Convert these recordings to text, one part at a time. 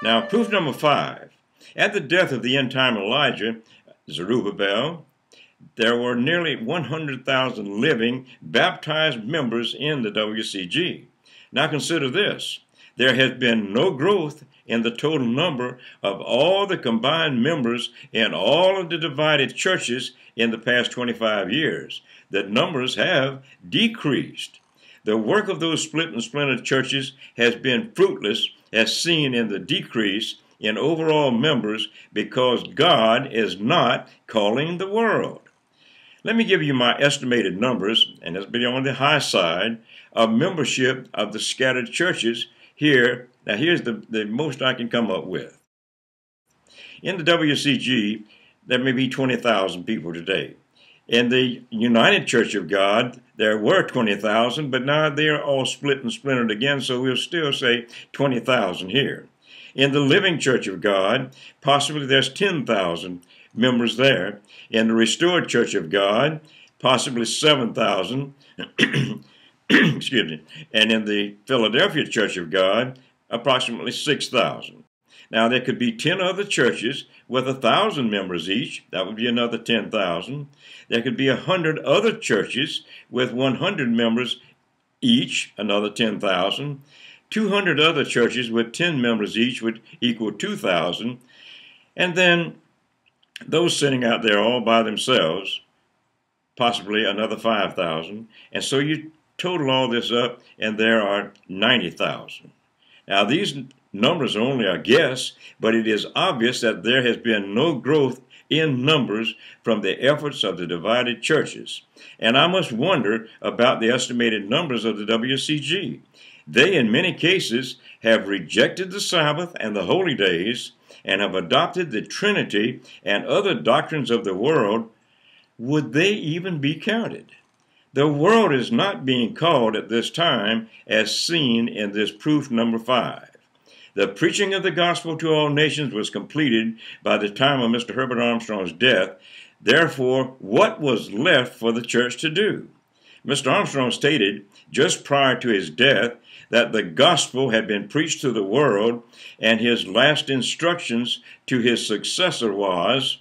Now, proof number 5. At the death of the end-time Elijah, Zerubbabel, there were nearly 100,000 living, baptized members in the WCG. Now consider this. There has been no growth in the total number of all the combined members in all of the divided churches in the past 25 years. The numbers have decreased. The work of those split and splintered churches has been fruitless, as seen in the decrease in overall members, because God is not calling the world. Let me give you my estimated numbers, and it's been on the high side, of membership of the scattered churches here. Now here's the most I can come up with. In the WCG, there may be 20,000 people today. In the United Church of God, there were 20,000, but now they're all split and splintered again, so we'll still say 20,000 here. In the Living Church of God, possibly there's 10,000 members there. In the Restored Church of God, possibly 7,000. Excuse me. And in the Philadelphia Church of God, approximately 6,000. Now, there could be 10 other churches with 1,000 members each. That would be another 10,000. There could be 100 other churches with 100 members each, another 10,000. 200 other churches with 10 members each would equal 2,000. And then those sitting out there all by themselves, possibly another 5,000. And so you total all this up, and there are 90,000. Now, these numbers are only a guess, but it is obvious that there has been no growth in numbers from the efforts of the divided churches. And I must wonder about the estimated numbers of the WCG. They, in many cases, have rejected the Sabbath and the holy days and have adopted the Trinity and other doctrines of the world. Would they even be counted? The world is not being called at this time, as seen in this proof number 5. The preaching of the gospel to all nations was completed by the time of Mr. Herbert Armstrong's death. Therefore, what was left for the church to do? Mr. Armstrong stated just prior to his death that the gospel had been preached to the world, and his last instructions to his successor was,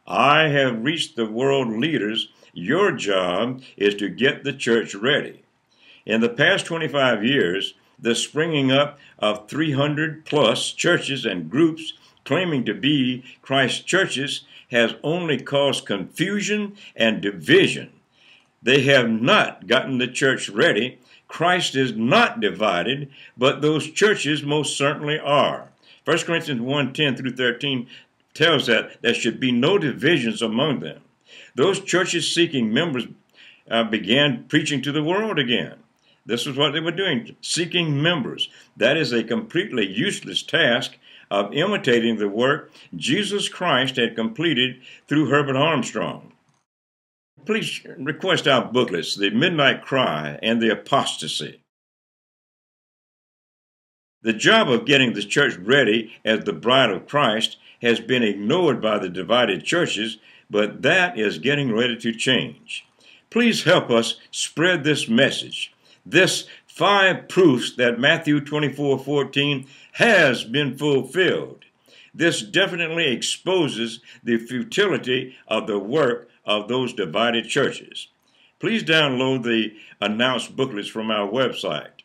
"I have reached the world leaders. Your job is to get the church ready." In the past 25 years, the springing up of 300 plus churches and groups claiming to be Christ's churches has only caused confusion and division. They have not gotten the church ready. Christ is not divided, but those churches most certainly are. 1 Corinthians 1:10 through 13 tells that there should be no divisions among them. Those churches seeking members began preaching to the world again. This is what they were doing, seeking members. That is a completely useless task of imitating the work Jesus Christ had completed through Herbert Armstrong. Please request our booklets, The Midnight Cry and The Apostasy. The job of getting the church ready as the bride of Christ has been ignored by the divided churches, but that is getting ready to change. Please help us spread this message. This 5 proofs that Matthew 24:14 has been fulfilled. This definitely exposes the futility of the work of those divided churches. Please download the announced booklets from our website.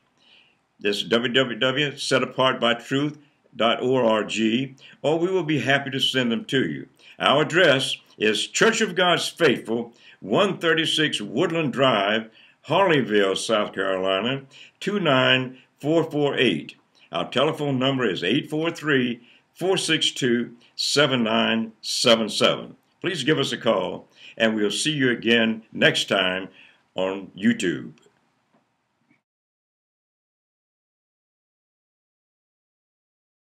This is www.setapartbytruth.org, or we will be happy to send them to you. Our address is Church of God's Faithful, 136 Woodland Drive, Harleyville, South Carolina, 29448. Our telephone number is 843-462-7977. Please give us a call, and we'll see you again next time on YouTube.